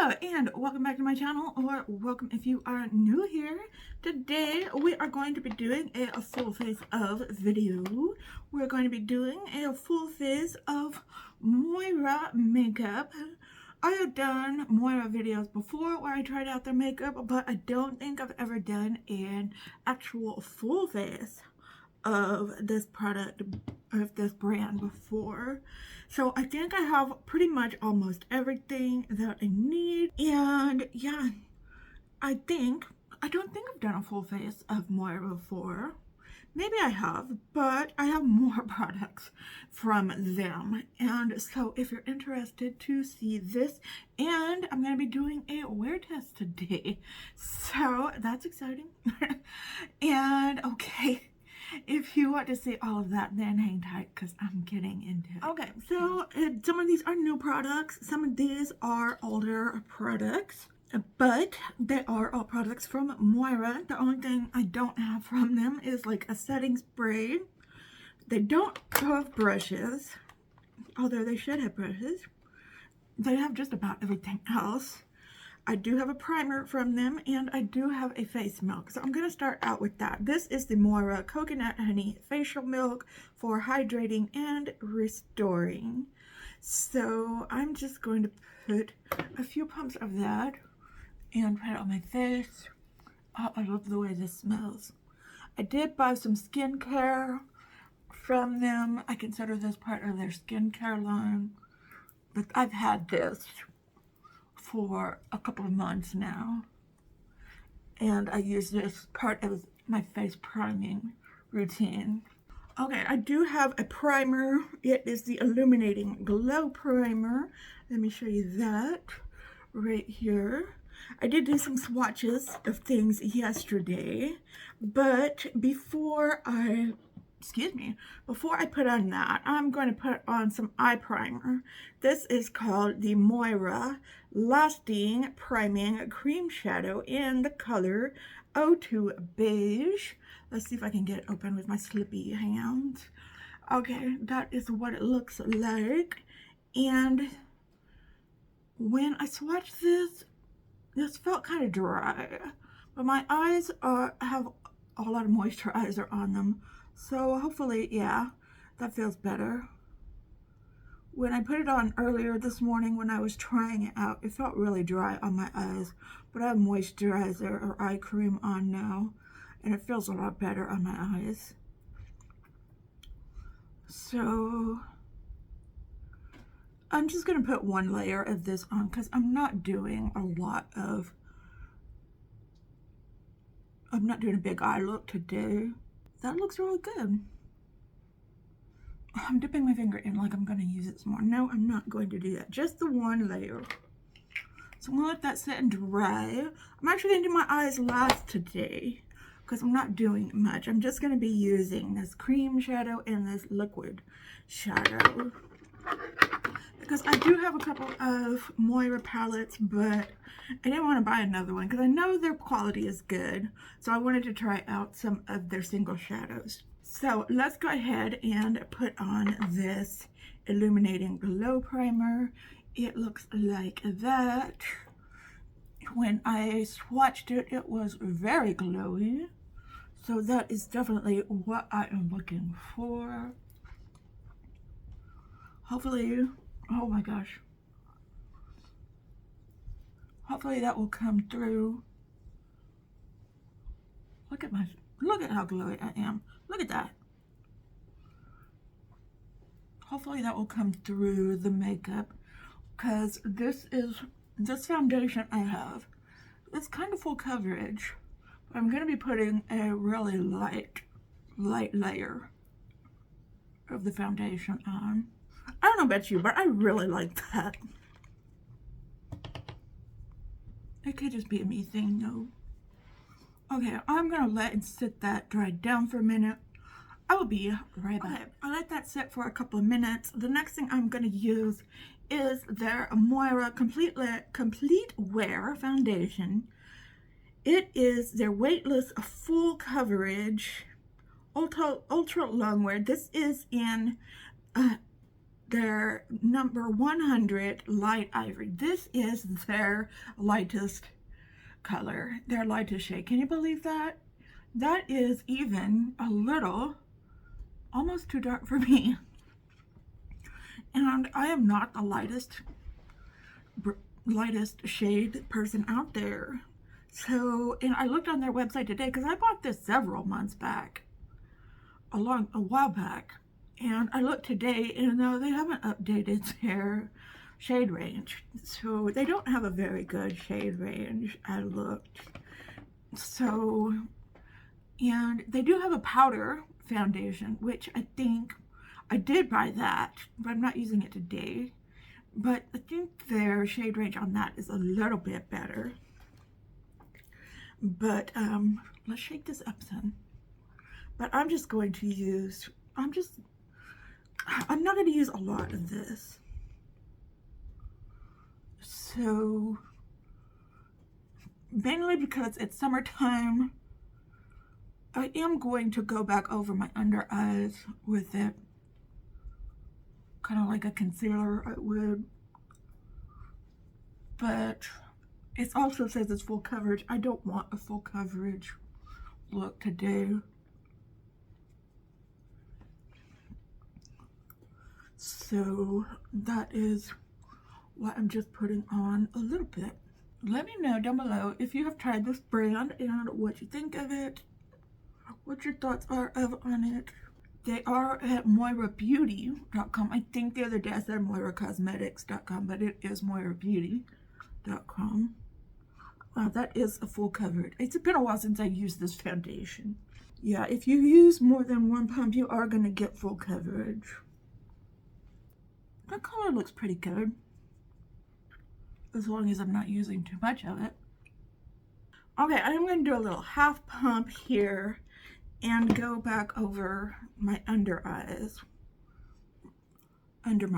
Hello and welcome back to my channel, or welcome if you are new here. Today we are going to be doing a full face of video. We're going to be doing a full face of Moira makeup. I have done Moira videos before where I tried out their makeup, but I don't think I've ever done an actual full face of this product, of this brand before. So I think I have pretty much almost everything that I need. And yeah, I don't think I've done a full face of Moira before. Maybe I have, but I have more products from them. And so if you're interested to see this, and I'm going to be doing a wear test today. So that's exciting. And okay, if you want to see all of that, then hang tight because I'm getting into it. Okay, so some of these are new products. Some of these are older products, but they are all products from Moira. The only thing I don't have from them is like a setting spray. They don't have brushes, although they should have brushes. They have just about everything else. I do have a primer from them, and I do have a face milk. So I'm going to start out with that. This is the Moira Coconut Honey Facial Milk for hydrating and restoring. So I'm just going to put a few pumps of that and put it on my face. Oh, I love the way this smells. I did buy some skincare from them. I consider this part of their skincare line, but I've had this for a couple of months now, and I use this part of my face priming routine. Okay, I do have a primer. It is the Illuminating Glow Primer. Let me show you that right here. I did do some swatches of things yesterday, but before I put on that, I'm going to put on some eye primer. This is called the Moira Lasting Priming Cream Shadow in the color 02 Beige. Let's see if I can get it open with my slippy hands. Okay, that is what it looks like. And when I swatched this felt kind of dry, but my eyes have a lot of moisturizer on them. So hopefully, yeah, that feels better. When I put it on earlier this morning when I was trying it out, it felt really dry on my eyes. But I have moisturizer or eye cream on now, and it feels a lot better on my eyes. So I'm just going to put one layer of this on because I'm not doing a big eye look today. That looks really good. I'm dipping my finger in like I'm going to use it some more. No, I'm not going to do that. Just the one layer. So I'm going to let that sit and dry. I'm actually going to do my eyes last today because I'm not doing much. I'm just going to be using this cream shadow and this liquid shadow, because I do have a couple of Moira palettes, but I didn't want to buy another one because I know their quality is good. So I wanted to try out some of their single shadows. So let's go ahead and put on this Illuminating Glow Primer. It looks like that. When I swatched it, it was very glowy. So that is definitely what I am looking for. Hopefully, oh my gosh. Hopefully that will come through. Look at how glowy I am. Look at that. Hopefully that will come through the makeup, because this foundation I have, it's kind of full coverage. But I'm going to be putting a really light layer of the foundation on. I don't know about you, but I really like that. It could just be a me thing, though. Okay, I'm gonna let it sit that dry down for a minute. I will be right back. Okay, I let that sit for a couple of minutes. The next thing I'm gonna use is their Moira Complete Wear Foundation. It is their weightless full coverage ultra long wear. This is in their number 100 light ivory. This is their lightest color, their lightest shade. Can you believe that? That is even a little, almost too dark for me. And I am not the lightest shade person out there. So, and I looked on their website today because I bought this several months back, a while back. And I looked today and no, they haven't updated their shade range. So they don't have a very good shade range. I looked. So, and they do have a powder foundation, which I think I did buy that, but I'm not using it today. But I think their shade range on that is a little bit better. But let's shake this up some. But I'm just going to use, I'm not going to use a lot of this. So, mainly because it's summertime, I am going to go back over my under eyes with it. Kind of like a concealer I would. But it also says it's full coverage. I don't want a full coverage look today. So that is what I'm just putting on a little bit. Let me know down below if you have tried this brand and what you think of it, what your thoughts are on it. They are at moirabeauty.com. I think the other day I said moiracosmetics.com, but it is moirabeauty.com. That is a full coverage. It's been a while since I used this foundation. Yeah, if you use more than one pump, you are going to get full coverage. That color looks pretty good, as long as I'm not using too much of it. Okay, I'm going to do a little half pump here and go back over my under my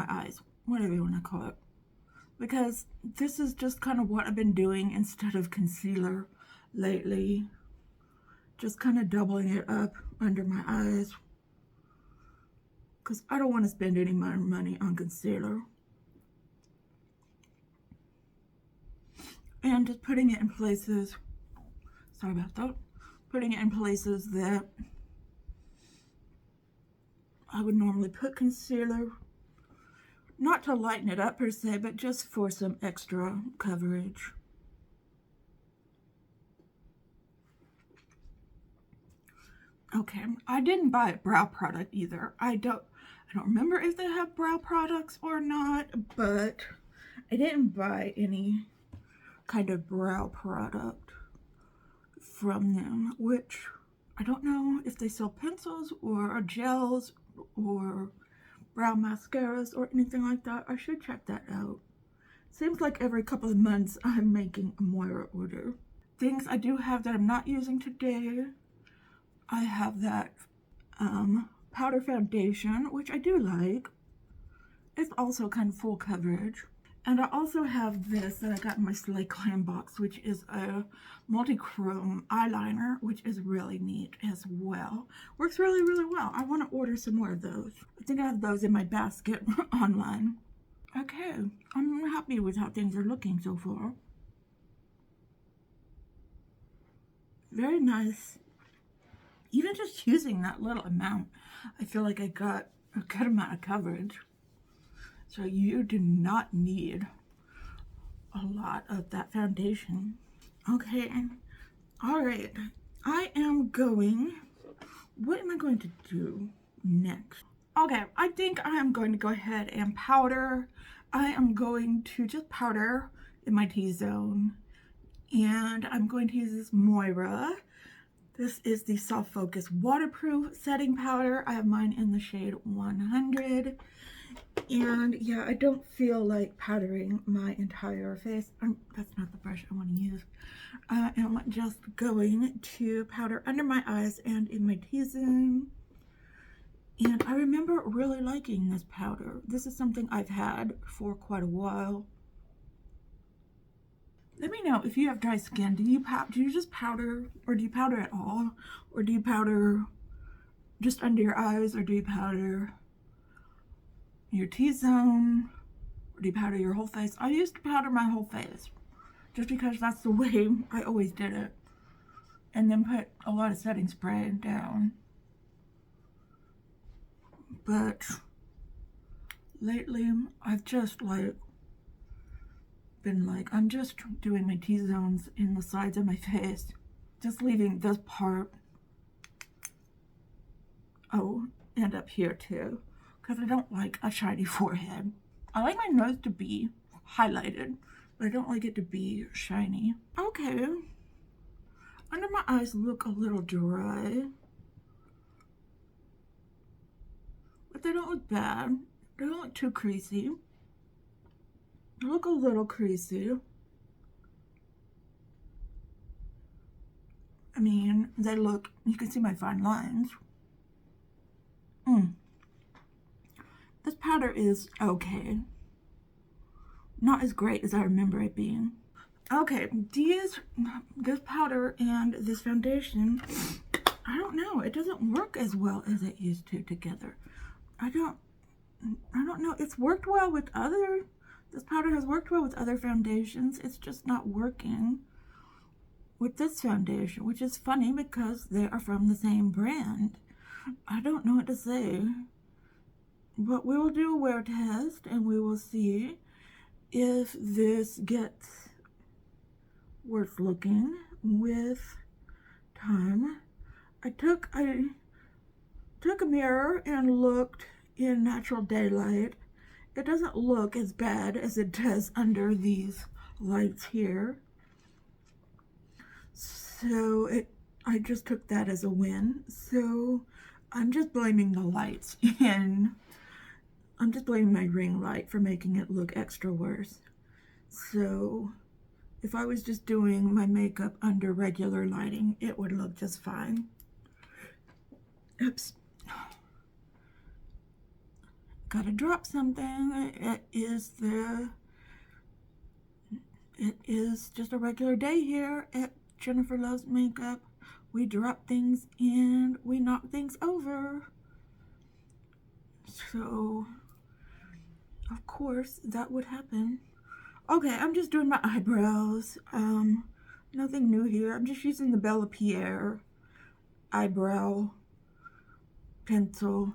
eyes, whatever you want to call it. Because this is just kind of what I've been doing instead of concealer lately. Just kind of doubling it up under my eyes. Because I don't want to spend any more money on concealer. And just putting it in places, sorry about that, putting it in places that I would normally put concealer. Not to lighten it up per se, but just for some extra coverage. Okay, I didn't buy a brow product either. I don't remember if they have brow products or not, but I didn't buy any kind of brow product from them, which I don't know if they sell pencils or gels or brow mascaras or anything like that. I should check that out. Seems like every couple of months I'm making a Moira order. Things I do have that I'm not using today. I have that powder foundation, which I do like. It's also kind of full coverage. And I also have this that I got in my Slay Clan box, which is a multi-chrome eyeliner, which is really neat as well. Works really, really well. I want to order some more of those. I think I have those in my basket online. Okay, I'm happy with how things are looking so far. Very nice. Even just using that little amount, I feel like I got a good amount of coverage. So you do not need a lot of that foundation. Okay, all right. I am going, what am I going to do next? Okay, I think I am going to go ahead and powder. I am going to just powder in my T-zone. And I'm going to use this Moira. This is the Soft Focus Waterproof Setting Powder. I have mine in the shade 100. And yeah, I don't feel like powdering my entire face. That's not the brush I want to use. I am just going to powder under my eyes and in my T-zone. And I remember really liking this powder. This is something I've had for quite a while. Let me know if you have dry skin. Do you just powder, or do you powder at all? Or do you powder just under your eyes, or do you powder your T-zone, or do you powder your whole face? I used to powder my whole face just because that's the way I always did it. And then put a lot of setting spray down. But lately, I've just I'm just doing my T-zones in the sides of my face. Just leaving this part. Oh, and up here too. Because I don't like a shiny forehead. I like my nose to be highlighted, but I don't like it to be shiny. Okay. Under my eyes look a little dry. But they don't look bad. They don't look too creasy. They look a little creasy. I mean, they look, you can see my fine lines. This powder is okay. Not as great as I remember it being. Okay, this powder and this foundation, I don't know. It doesn't work as well as it used to together. I don't know. It's worked well with this powder has worked well with other foundations. It's just not working with this foundation, which is funny because they are from the same brand. I don't know what to say. But we will do a wear test and we will see if this gets worse looking with time. I took a mirror and looked in natural daylight. It doesn't look as bad as it does under these lights here. So I just took that as a win. So I'm just blaming the lights and I'm just blaming my ring light for making it look extra worse. So if I was just doing my makeup under regular lighting, it would look just fine. Oops. Gotta drop something. It is just a regular day here at Jennifer Loves Makeup. We drop things and we knock things over. So, of course, that would happen. Okay, I'm just doing my eyebrows. Nothing new here. I'm just using the Bella Pierre eyebrow pencil.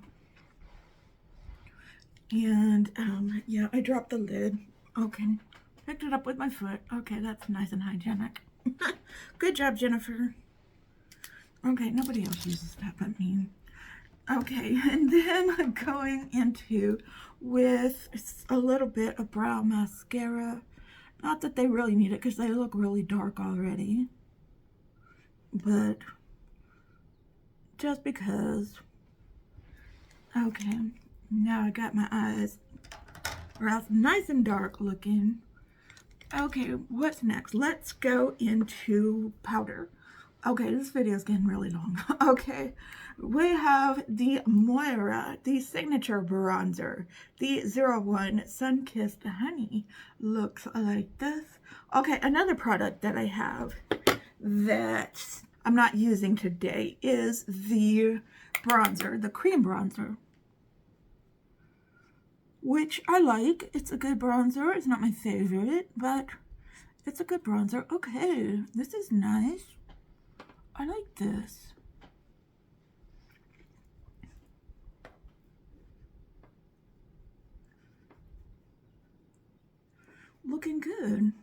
And, yeah, I dropped the lid. Okay, picked it up with my foot. Okay, that's nice and hygienic. Good job, Jennifer. Okay, nobody else uses that but me. Okay, and then going into with a little bit of brow mascara. Not that they really need it because they look really dark already. But just because. Okay, now I got my eyes nice and dark looking. Okay, what's next? Let's go into powder. Okay, this video is getting really long. Okay, we have the Moira, the signature bronzer, the 01 Sun-Kissed Honey. Looks like this. Okay, another product that I have that I'm not using today is the bronzer, the cream bronzer, which I like. It's a good bronzer. It's not my favorite, but it's a good bronzer. Okay, this is nice. I like this. Looking good.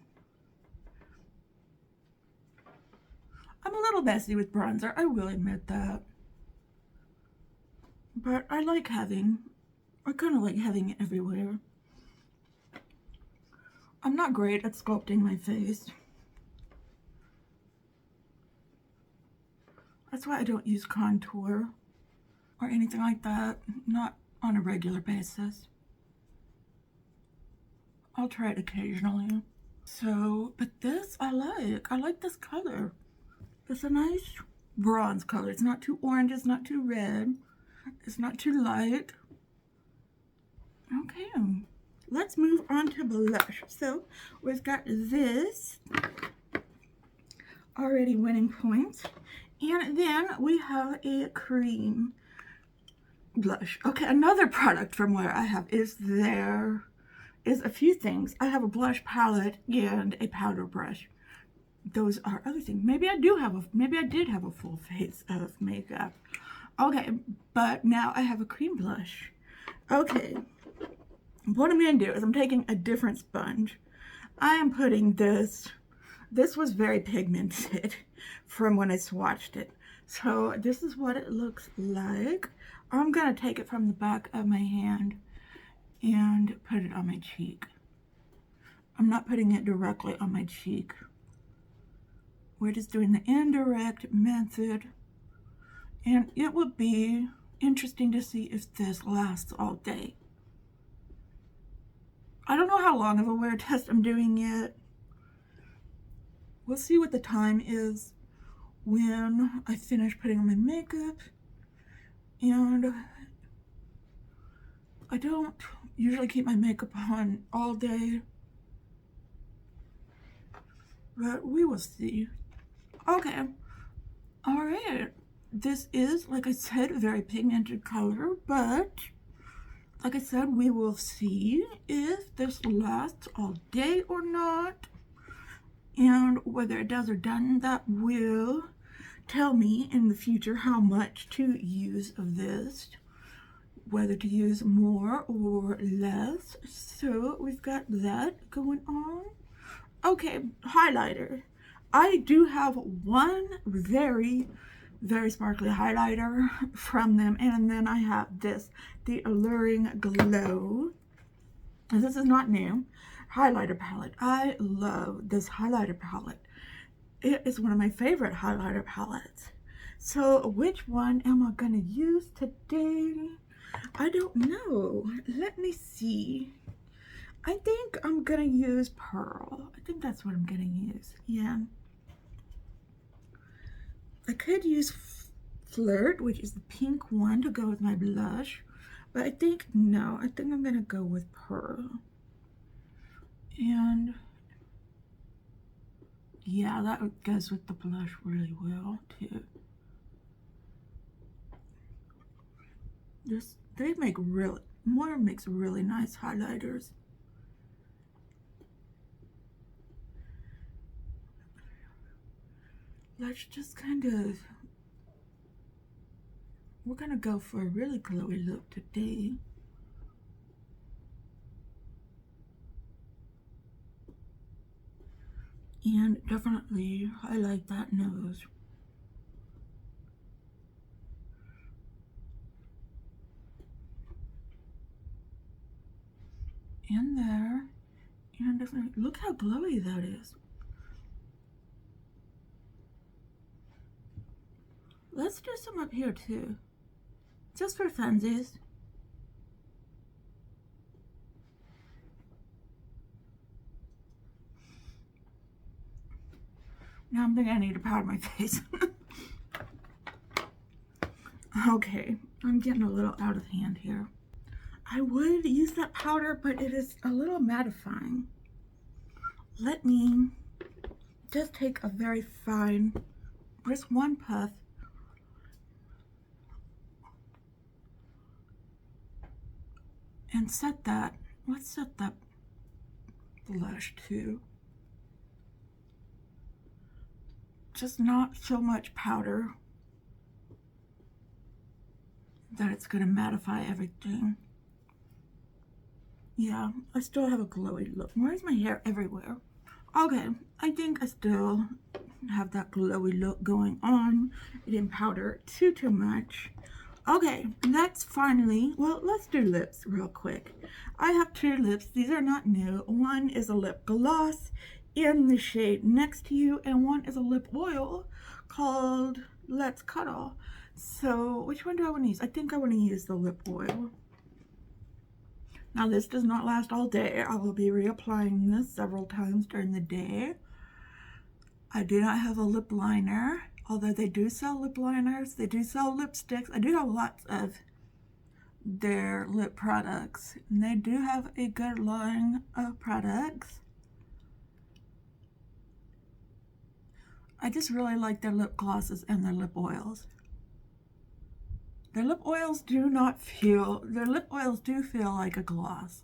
I'm a little messy with bronzer, I will admit that. But I kind of like having it everywhere. I'm not great at sculpting my face. That's why I don't use contour or anything like that, not on a regular basis. I'll try it occasionally. So, but this I like this color. It's a nice bronze color. It's not too orange, it's not too red, it's not too light. Okay, let's move on to blush. So we've got this already winning points. And then we have a cream blush. Okay, another product from where I have is a few things. I have a blush palette and a powder brush. Those are other things. Maybe I did have a full face of makeup. Okay, but now I have a cream blush. Okay, what I'm going to do is I'm taking a different sponge. I am putting this was very pigmented from when I swatched it. So this is what it looks like. I'm going to take it from the back of my hand and put it on my cheek. I'm not putting it directly on my cheek. We're just doing the indirect method. And it would be interesting to see if this lasts all day. I don't know how long of a wear test I'm doing yet. We'll see what the time is when I finish putting on my makeup. And I don't usually keep my makeup on all day, but we will see. Okay, all right. This is, like I said, a very pigmented color, but like I said, we will see if this lasts all day or not, and whether it does or doesn't. That will tell me in the future how much to use of this, whether to use more or less. So we've got that going on. Okay, highlighter. I do have one very sparkly highlighter from them, and then I have this, the Alluring Glow. And this is not new. Highlighter palette. I love this highlighter palette. It is one of my favorite highlighter palettes. So which one am I gonna use today? I don't know. Let me see. I think I'm gonna use Pearl. I think that's what I'm gonna use. Yeah. I could use Flirt, which is the pink one, to go with my blush. But I think, no, I think I'm gonna go with Pearl. And yeah, that goes with the blush really well too. Moira makes really nice highlighters. Let's just we're gonna go for a really glowy look today. And definitely highlight that nose. In there. And definitely, look how glowy that is. Let's do some up here too. Just for funsies. Now I'm thinking I need to powder my face. Okay, I'm getting a little out of hand here. I would use that powder, but it is a little mattifying. Let me just take a very fine, just one puff. And set that, let's set that blush too. Just not so much powder that it's gonna mattify everything. Yeah, I still have a glowy look. Where's my hair everywhere? Okay, I think I still have that glowy look going on. I didn't powder too much. Okay, let's finally, well, let's do lips real quick. I have two lips. These are not new. One is a lip gloss in the shade Next to You, and one is a lip oil called Let's Cuddle. So which one do I want to use? I think I want to use the lip oil. Now this does not last all day. I will be reapplying this several times during the day. I do not have a lip liner, although they do sell lip liners. They do sell lipsticks. I do have lots of their lip products, and they do have a good line of products. I just really like their lip glosses and their lip oils. their lip oils do feel like a gloss.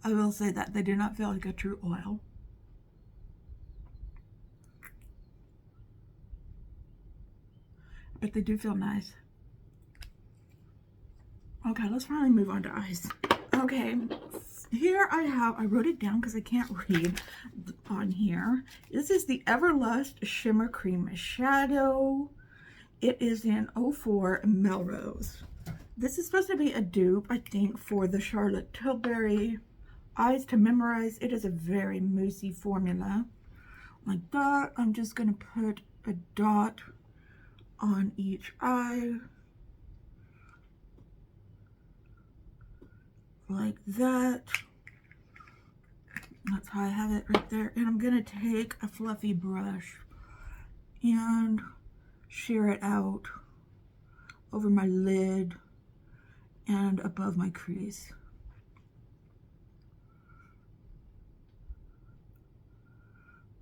I will say that they do not feel like a true oil. But they do feel nice. Okay, let's finally move on to eyes. Okay, here I wrote it down because I can't read on here. This is the Everlust Shimmer Cream Shadow. It is in 04 Melrose. This is supposed to be a dupe, I think, for the Charlotte Tilbury Eyes to Memorize. It is a very moussey formula. Like that, I'm just going to put a dot on each eye. Like that. That's how I have it right there. And I'm going to take a fluffy brush and shear it out over my lid and above my crease.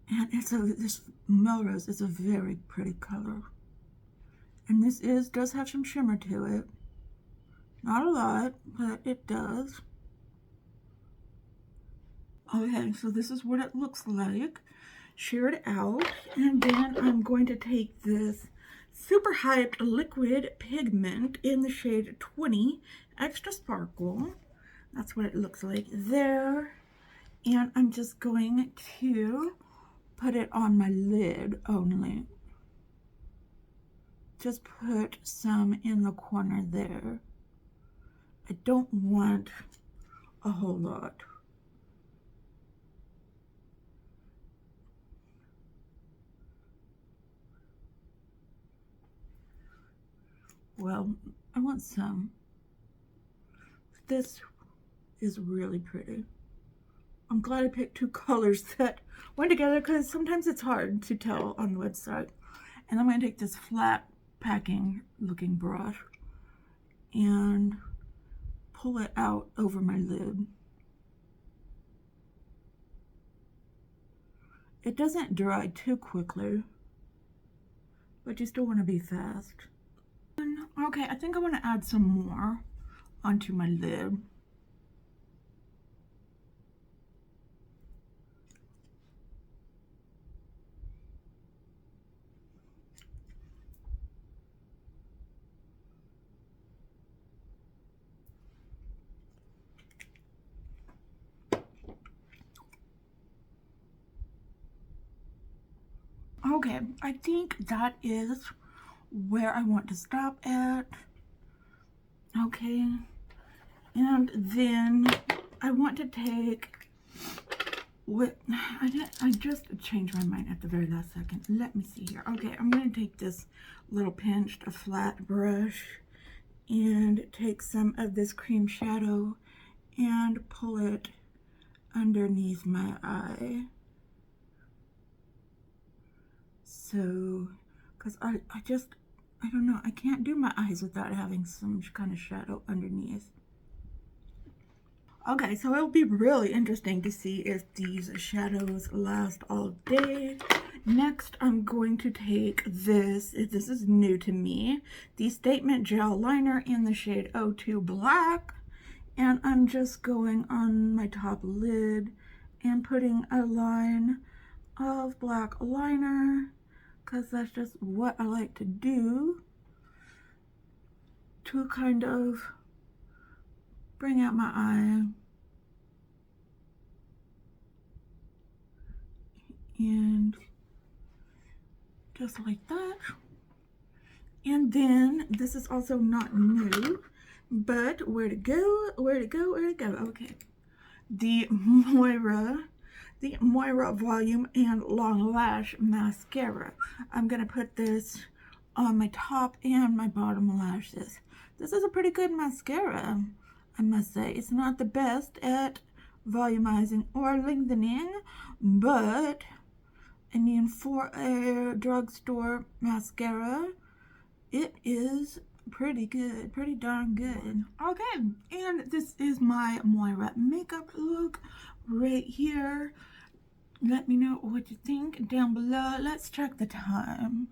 And this Melrose is a very pretty color. And this does have some shimmer to it. Not a lot, but it does. Okay, so this is what it looks like. Shear it out. And then I'm going to take this super hyped liquid pigment in the shade 20 Extra Sparkle. That's what it looks like there. And I'm just going to put it on my lid only. Just put some in the corner there. I don't want a whole lot. Well, I want some. This is really pretty. I'm glad I picked two colors that went together because sometimes it's hard to tell on the website. And I'm going to take this flat packing looking brush and pull it out over my lid. It doesn't dry too quickly, but you still want to be fast. Okay, I think I want to add some more onto my lid. Okay, I think that is where I want to stop at. Okay, and then I want to take what I just changed my mind at the very last second. Let me see here. Okay, I'm going to take this little pinched flat brush and take some of this cream shadow and pull it underneath my eye. So, because I don't know, I can't do my eyes without having some kind of shadow underneath. Okay, so it'll be really interesting to see if these shadows last all day. Next, I'm going to take this is new to me, the Statement Gel Liner in the shade 02 Black. And I'm just going on my top lid and putting a line of black liner, because that's just what I like to do to kind of bring out my eye. And just like that. And then this is also not new, but where to go? Okay, the Moira Volume and Long Lash Mascara. I'm gonna put this on my top and my bottom lashes. This is a pretty good mascara, I must say. It's not the best at volumizing or lengthening, but I mean, for a drugstore mascara, it is pretty good, pretty darn good. Okay, and this is my Moira makeup look right here. Let me know what you think down below. Let's check the time.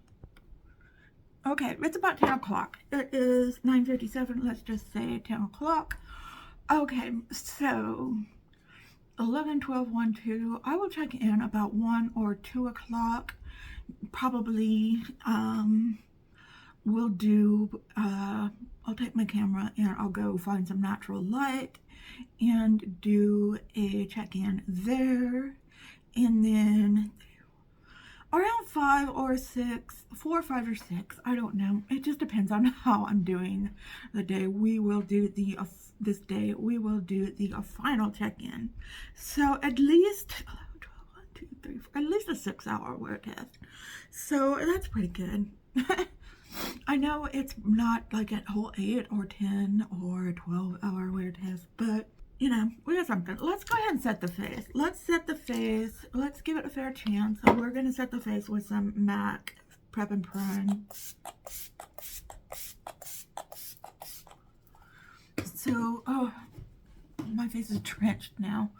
Okay, it's about 10 o'clock. It is 9:57. Let's just say 10 o'clock. Okay, so 11, 12, 1, 2. I will check in about 1 or 2 o'clock. Probably, we'll do, I'll take my camera and I'll go find some natural light and do a check-in there. And then around 5 or 6, 4, 5 or 6, I don't know. It just depends on how I'm doing the day. We will do the, this day, we will do the final check-in. So at least, 12, 1, 2, 3, 4, at least a 6-hour wear test. So that's pretty good. I know it's not like a whole 8 or 10 or 12-hour wear test, but you know, we got something. Let's go ahead and set the face. Let's set the face. Let's give it a fair chance. So we're going to set the face with some MAC Prep and Prime. So, oh, my face is drenched now.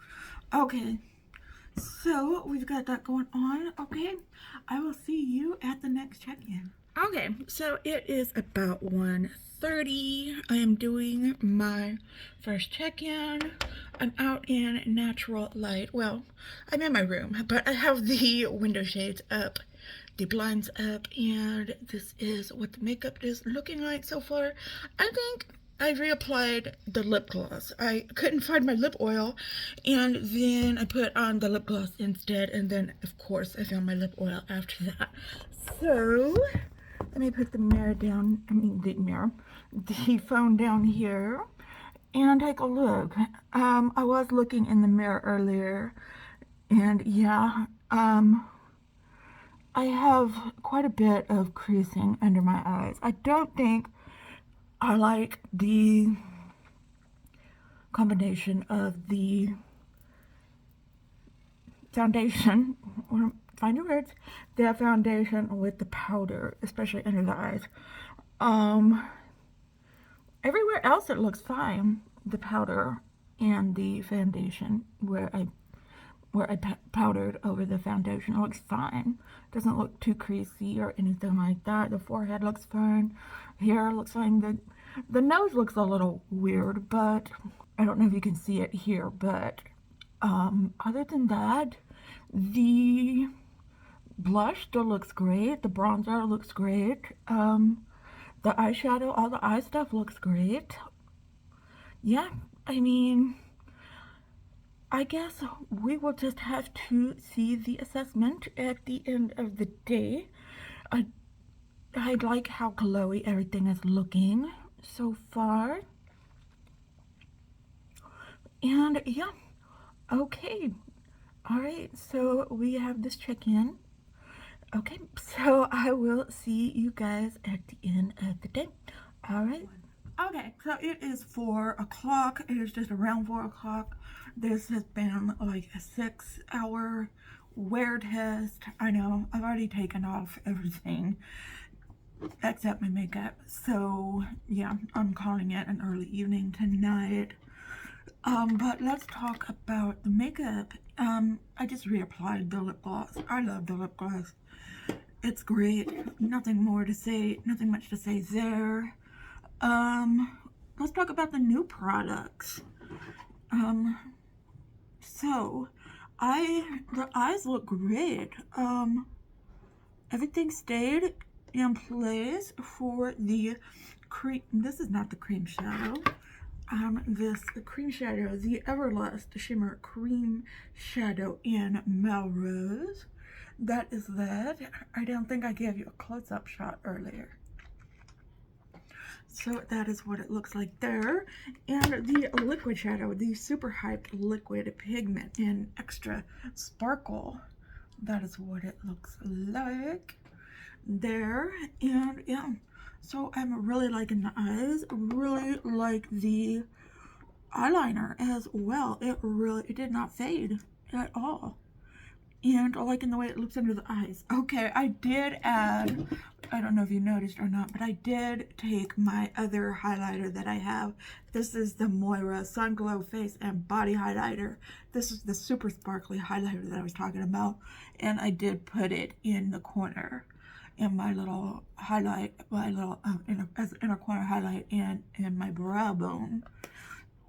Okay, so we've got that going on. Okay, I will see you at the next check-in. Okay, so it is about 1:30. I am doing my first check-in. I'm out in natural light. Well, I'm in my room, but I have the window shades up, the blinds up, and this is what the makeup is looking like so far. I think I reapplied the lip gloss. I couldn't find my lip oil, and then I put on the lip gloss instead, and then, of course, I found my lip oil after that. So let me put the mirror down, the phone down here and take a look. I was looking in the mirror earlier and yeah, I have quite a bit of creasing under my eyes. I don't think I like the combination of the foundation, or find your words, the foundation with the powder, especially under the eyes. Everywhere else it looks fine, the powder and the foundation, where I powdered over the foundation, it looks fine. Doesn't look too creasy or anything like that. The forehead looks fine, hair looks fine. The nose looks a little weird, but I don't know if you can see it here, but other than that, the blush still looks great. The bronzer looks great. The eyeshadow, all the eye stuff looks great. Yeah, I mean, I guess we will just have to see the assessment at the end of the day. I like how glowy everything is looking so far. And yeah, okay. All right, so we have this check-in. Okay, so I will see you guys at the end of the day. All right. Okay, so it is 4 o'clock. It is just around 4 o'clock. This has been like a 6-hour wear test. I know, I've already taken off everything except my makeup. So yeah, I'm calling it an early evening tonight. But let's talk about the makeup. I just reapplied the lip gloss. I love the lip gloss. It's great. Nothing more to say, nothing much to say there. Let's talk about the new products. So the eyes look great. Everything stayed in place for the cream. This is not the cream shadow. This cream shadow, the Everlast Shimmer Cream Shadow in Melrose. That is that. I don't think I gave you a close-up shot earlier. So that is what it looks like there. And the liquid shadow, the Super Hyped Liquid Pigment in Extra Sparkle. That is what it looks like there. And yeah, so I'm really liking the eyes. Really like the eyeliner as well. It did not fade at all. And I like in the way it looks under the eyes. Okay, I did add, I don't know if you noticed or not, but I did take my other highlighter that I have. This is the Moira Sun Glow Face and Body Highlighter. This is the super sparkly highlighter that I was talking about. And I did put it in the corner. in my little highlight, my little as inner corner highlight, and in my brow bone.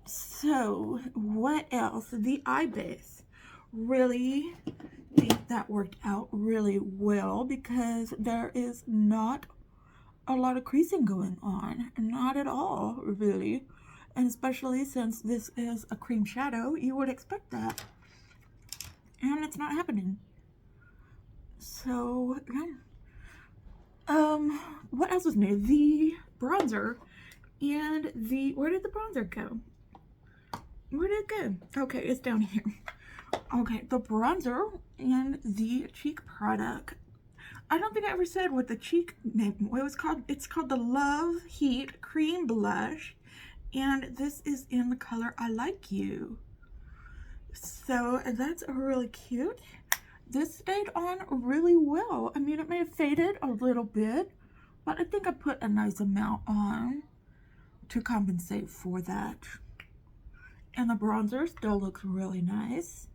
So what else? The eye base. Really think that worked out really well because there is not a lot of creasing going on. Not at all, really. And especially since this is a cream shadow, you would expect that. And it's not happening. So, what else is new? The bronzer and the, where did the bronzer go? Where did it go? Okay, it's down here. Okay, the bronzer and the cheek product. I don't think I ever said what the cheek name, what it was called. It's called the Love Heat Cream Blush, and this is in the color I Like You. So that's really cute. This stayed on really well. I mean, it may have faded a little bit, but I think I put a nice amount on to compensate for that. And the bronzer still looks really nice.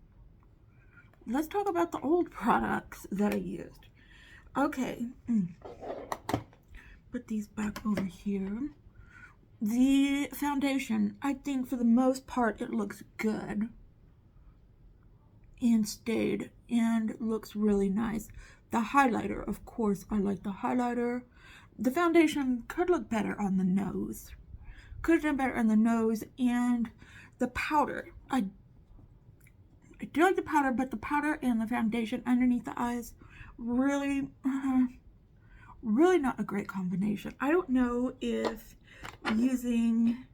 Let's talk about the old products that I used. Okay, put these back over here. The foundation, I think for the most part it looks good and stayed and looks really nice. The highlighter, of course, I like the highlighter. The foundation could look better on the nose. Could have done better on the nose. And the powder, I do like the powder, but the powder and the foundation underneath the eyes, really, really not a great combination. I don't know if using,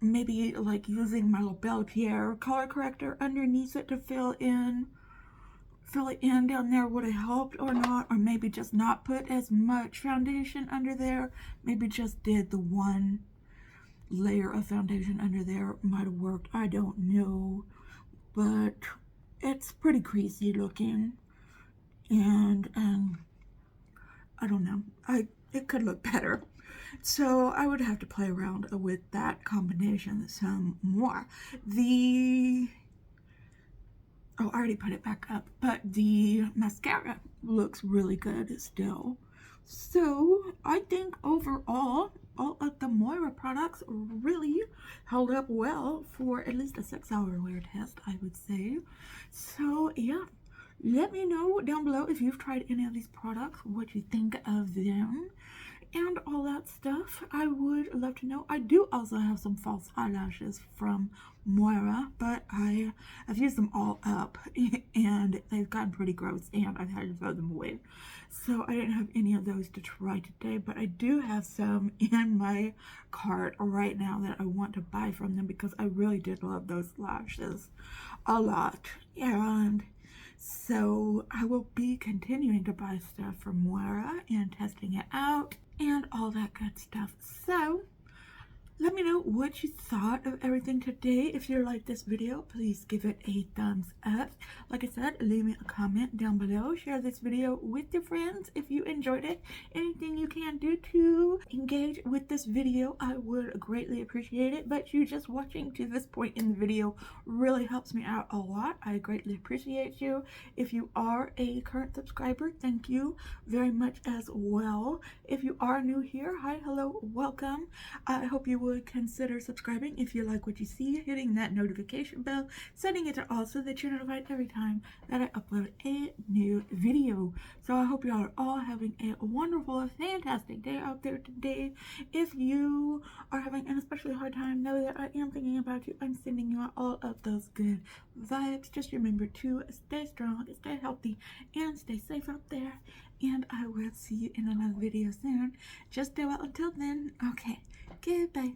maybe like using my Belpier color corrector underneath it to fill it in down there would have helped or not, or maybe just not put as much foundation under there. Maybe just did the one layer of foundation under there might have worked. I don't know, but it's pretty creasy looking, and I don't know, it could look better. So I would have to play around with that combination some more. Oh, I already put it back up, but the mascara looks really good still. So I think overall, all of the Moira products really held up well for at least a 6-hour wear test, I would say. So yeah, let me know down below if you've tried any of these products, what you think of them, and all that stuff. I would love to know. I do also have some false eyelashes from Moira, but I've used them all up and they've gotten pretty gross and I've had to throw them away. So I didn't have any of those to try today, but I do have some in my cart right now that I want to buy from them because I really did love those lashes a lot. And so I will be continuing to buy stuff from Moira and testing it out and all that good stuff. So let me know what you thought of everything today. If you liked this video, please give it a thumbs up. Like I said, leave me a comment down below. Share this video with your friends if you enjoyed it. Anything you can do to engage with this video, I would greatly appreciate it. But you just watching to this point in the video really helps me out a lot. I greatly appreciate you. If you are a current subscriber, thank you very much as well. If you are new here, hi, hello, welcome. I hope you would consider subscribing if you like what you see, hitting that notification bell, setting it to all so that you're notified every time that I upload a new video. So I hope you are all having a wonderful, fantastic day out there today. If you are having an especially hard time, know that I am thinking about you. I'm sending you out all of those good vibes. Just remember to stay strong, stay healthy, and stay safe out there. And I will see you in another video soon. Just stay well until then. Okay. Goodbye.